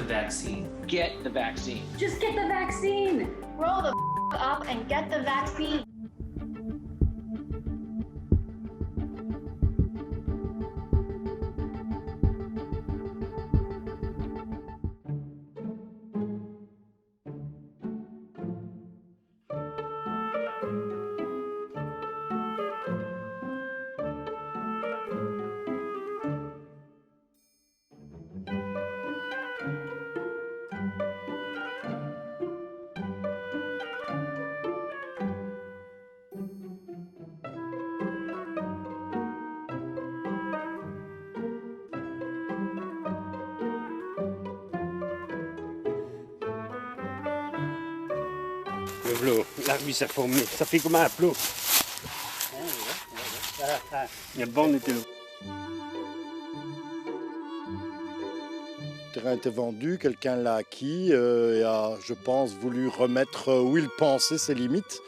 vaccine. Get the vaccine. Just get the vaccine. Grow the up and get the vaccine. Le flot, l'arbre s'est formé, ça fait comme un plot. Il y a le banc était là. Le terrain était vendu, quelqu'un l'a acquis et a, je pense, voulu remettre où il pensait ses limites.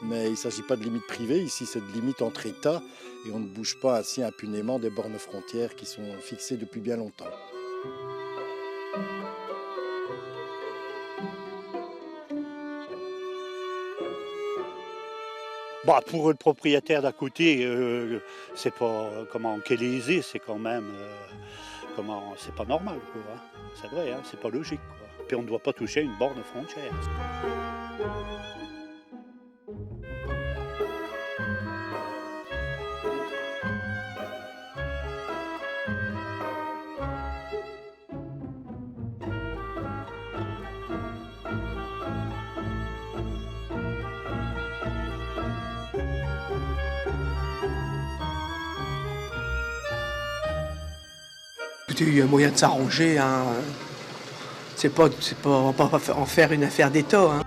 Mais il ne s'agit pas de limites privées, ici c'est de limites entre États et on ne bouge pas ainsi impunément des bornes frontières qui sont fixées depuis bien longtemps. Bah, pour le propriétaire d'à côté, c'est pas qu'elle est aisée, c'est quand même c'est pas normal, quoi. Hein. C'est vrai, hein, c'est pas logique, quoi. Puis on ne doit pas toucher une borne frontière. Il y a moyen de s'arranger, hein. On va pas en faire une affaire d'État. Hein.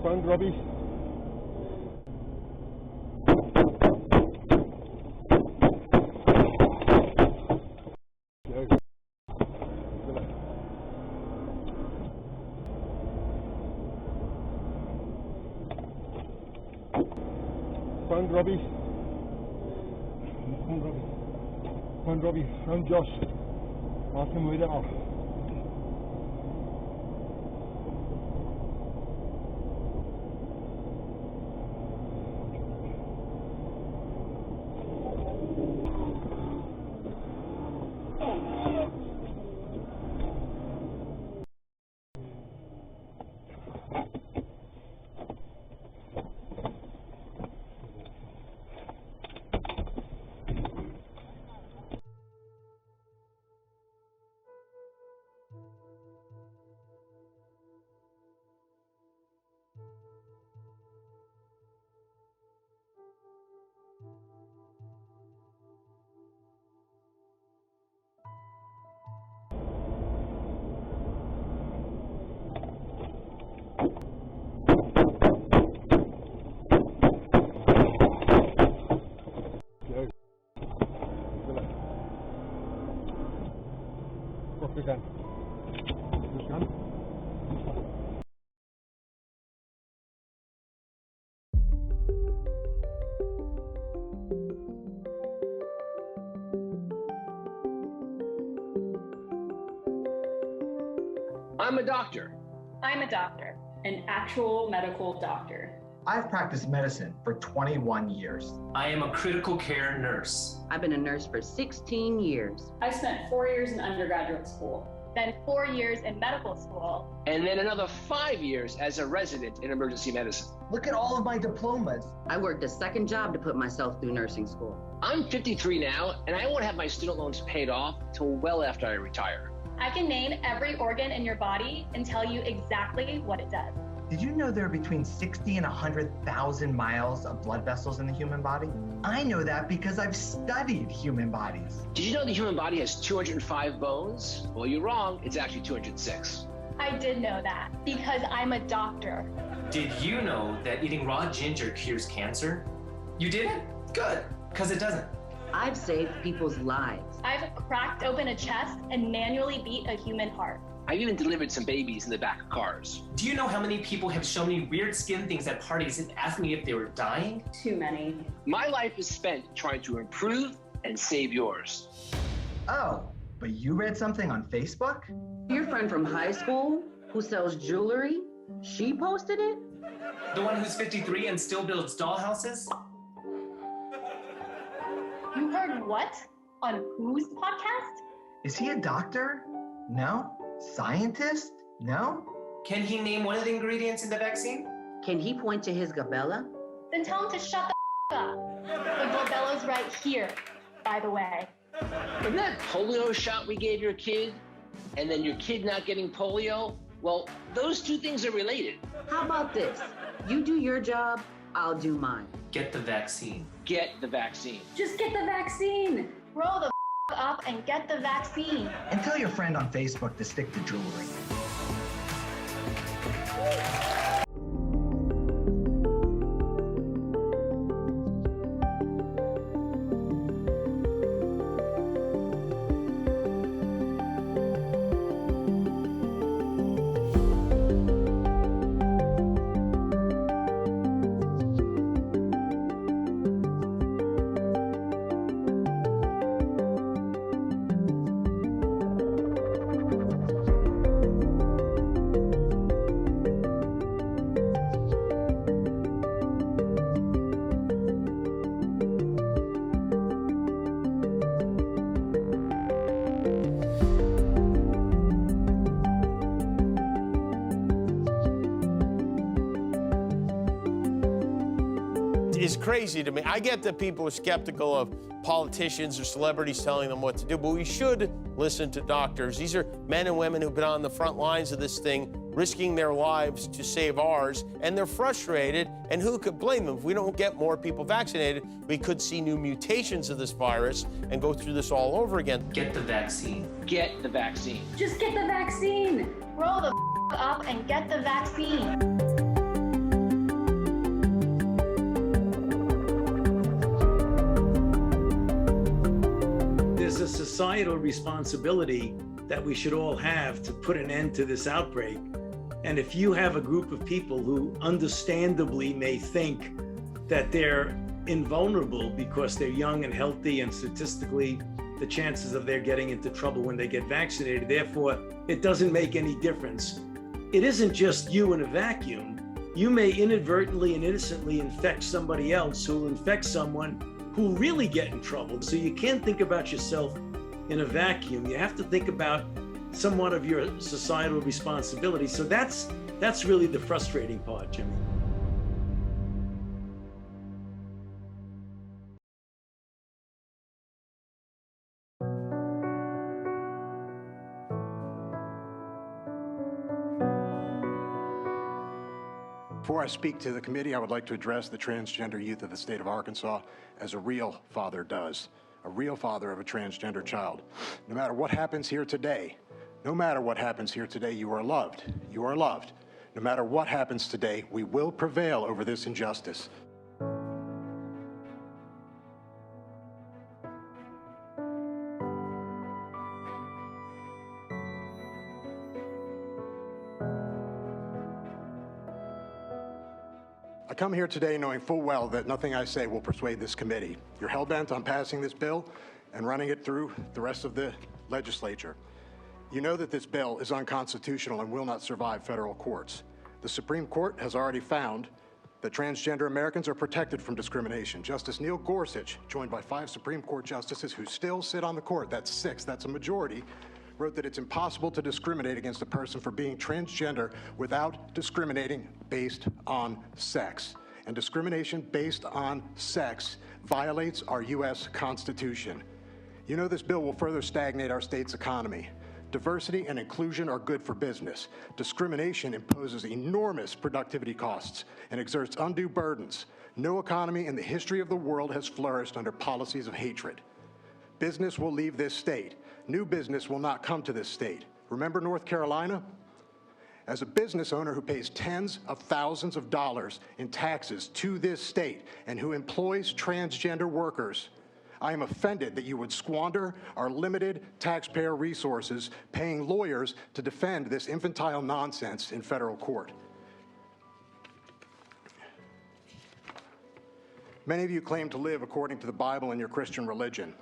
Found Robbie. Found Robbie. Found Robbie. Found Josh. Ask him where they are. Off your gun. Your gun? I'm a doctor. I'm a doctor. An actual medical doctor. I've practiced medicine for 21 years. I am a critical care nurse. I've been a nurse for 16 years. I spent 4 years in undergraduate school. Then 4 years in medical school. And then another 5 years as a resident in emergency medicine. Look at all of my diplomas. I worked a second job to put myself through nursing school. I'm 53 now, and I won't have my student loans paid off till well after I retire. I can name every organ in your body and tell you exactly what it does. Did you know there are between 60 and 100,000 miles of blood vessels in the human body? I know that because I've studied human bodies. Did you know the human body has 205 bones? Well, you're wrong. It's actually 206. I did know that because I'm a doctor. Did you know that eating raw ginger cures cancer? You did? Good, because it doesn't. I've saved people's lives. I've cracked open a chest and manually beat a human heart. I've even delivered some babies in the back of cars. Do you know how many people have shown me weird skin things at parties and asked me if they were dying? Too many. My life is spent trying to improve and save yours. Oh, but you read something on Facebook? Your friend from high school who sells jewelry, she posted it? The one who's 53 and still builds dollhouses? You heard what? On whose podcast? Is he a doctor? No. Scientist? No. Can he name one of the ingredients in the vaccine? Can he point to his gabella? Then tell him to shut the up. The doorbell's right here, by the way. Remember that polio shot we gave your kid? And then your kid not getting polio? Well, those two things are related. How about this? You do your job, I'll do mine. Get the vaccine. Get the vaccine. Just get the vaccine. Grow the up and get the vaccine. And tell your friend on Facebook to stick to jewelry. Is crazy to me. I get that people are skeptical of politicians or celebrities telling them what to do, but we should listen to doctors. These are men and women who've been on the front lines of this thing, risking their lives to save ours, and they're frustrated, and who could blame them? If we don't get more people vaccinated, we could see new mutations of this virus and go through this all over again. Get the vaccine. Get the vaccine. Just get the vaccine. Grow the up and get the vaccine. There's a societal responsibility that we should all have to put an end to this outbreak. And if you have a group of people who understandably may think that they're invulnerable because they're young and healthy and statistically the chances of their getting into trouble when they get vaccinated, therefore it doesn't make any difference. It isn't just you in a vacuum. You may inadvertently and innocently infect somebody else who will infect someone who really get in trouble. So you can't think about yourself in a vacuum. You have to think about somewhat of your societal responsibility. So that's really the frustrating part, Jimmy. Before I speak to the committee, I would like to address the transgender youth of the state of Arkansas as a real father does, a real father of a transgender child. No matter what happens here today, no matter what happens here today, you are loved. You are loved. No matter what happens today, we will prevail over this injustice. I come here today knowing full well that nothing I say will persuade this committee. You're hell-bent on passing this bill and running it through the rest of the legislature. You know that this bill is unconstitutional and will not survive federal courts. The Supreme Court has already found that transgender Americans are protected from discrimination. Justice Neil Gorsuch, joined by 5 Supreme Court justices who still sit on the court, that's 6, that's a majority, wrote that it's impossible to discriminate against a person for being transgender without discriminating based on sex. And discrimination based on sex violates our U.S. Constitution. You know this bill will further stagnate our state's economy. Diversity and inclusion are good for business. Discrimination imposes enormous productivity costs and exerts undue burdens. No economy in the history of the world has flourished under policies of hatred. Business will leave this state. New business will not come to this state. Remember North Carolina? As a business owner who pays tens of thousands of dollars in taxes to this state and who employs transgender workers, I am offended that you would squander our limited taxpayer resources paying lawyers to defend this infantile nonsense in federal court. Many of you claim to live according to the Bible and your Christian religion.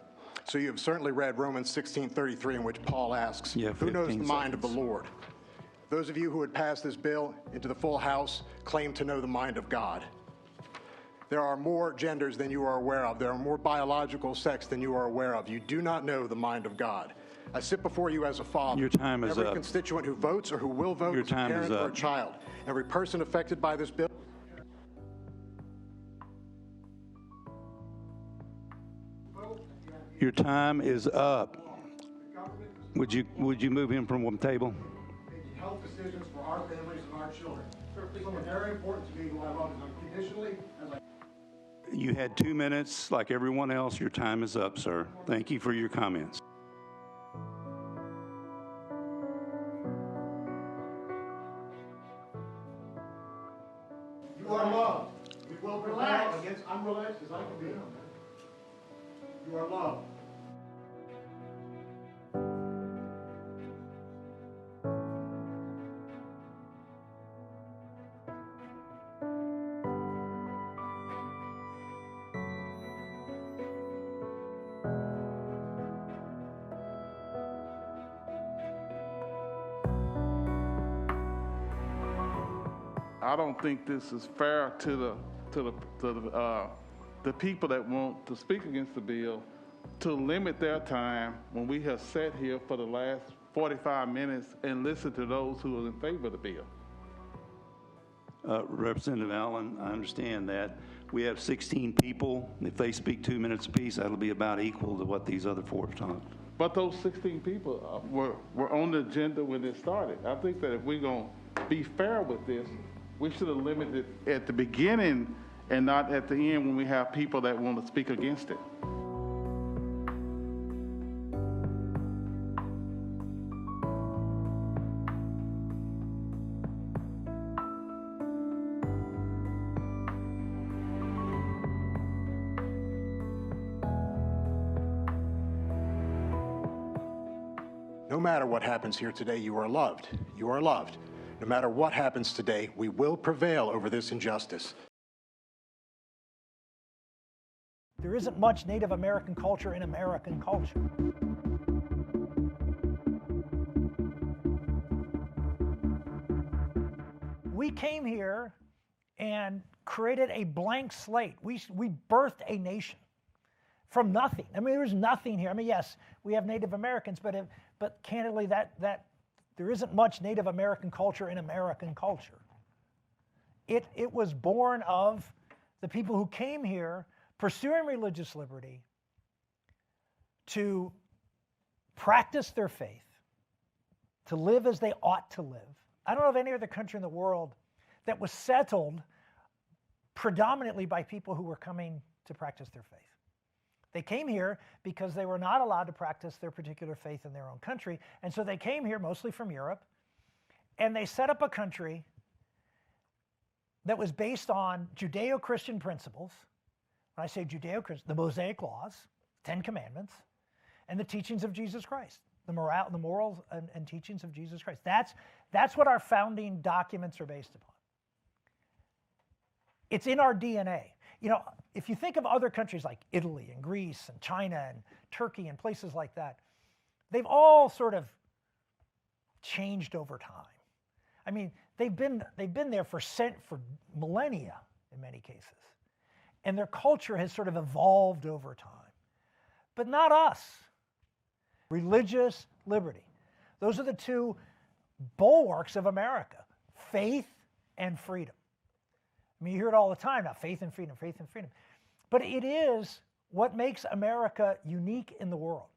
So you have certainly read Romans 16:33, in which Paul asks, who knows the mind of the Lord? Those of you who would pass this bill into the full House claim to know the mind of God. There are more genders than you are aware of. There are more biological sex than you are aware of. You do not know the mind of God. I sit before you as a father. Your time is Every up. constituent who votes or who will vote Your is a time parent is or a up. child. Every person affected by this bill. Your time is up. Would you move him from one table? Making health decisions for our families and our children. Something very important to me who I love is unconditionally as I. You had 2 minutes, like everyone else. Your time is up, sir. Thank you for your comments. You are loved. We will prevail against unrelaxed as I can be. You are loved. I don't think this is fair to the people that want to speak against the bill to limit their time when we have sat here for the last 45 minutes and listened to those who are in favor of the bill. Representative Allen, I understand that. We have 16 people. If they speak 2 minutes apiece, that'll be about equal to what these other 4 have talked. But those 16 people were on the agenda when it started. I think that if we're going to be fair with this, we should have limited it at the beginning and not at the end when we have people that want to speak against it. No matter what happens here today, you are loved. You are loved. No matter what happens today, we will prevail over this injustice. There isn't much Native American culture in American culture. We came here and created a blank slate. We birthed a nation from nothing. I mean, there's nothing here. I mean, yes, we have Native Americans, but candidly, that there isn't much Native American culture in American culture. It was born of the people who came here pursuing religious liberty to practice their faith, to live as they ought to live. I don't know of any other country in the world that was settled predominantly by people who were coming to practice their faith. They came here because they were not allowed to practice their particular faith in their own country. And so they came here mostly from Europe, and they set up a country that was based on Judeo-Christian principles. When I say Judeo-Christian, the Mosaic Laws, 10 Commandments, and the teachings of Jesus Christ, the morals and teachings of Jesus Christ. That's what our founding documents are based upon. It's in our DNA. You know, if you think of other countries like Italy and Greece and China and Turkey and places like that, they've all sort of changed over time. I mean, they've been there for millennia in many cases. And their culture has sort of evolved over time. But not us. Religious liberty. Those are the two bulwarks of America, faith and freedom. I mean, you hear it all the time now, faith and freedom, faith and freedom. But it is what makes America unique in the world.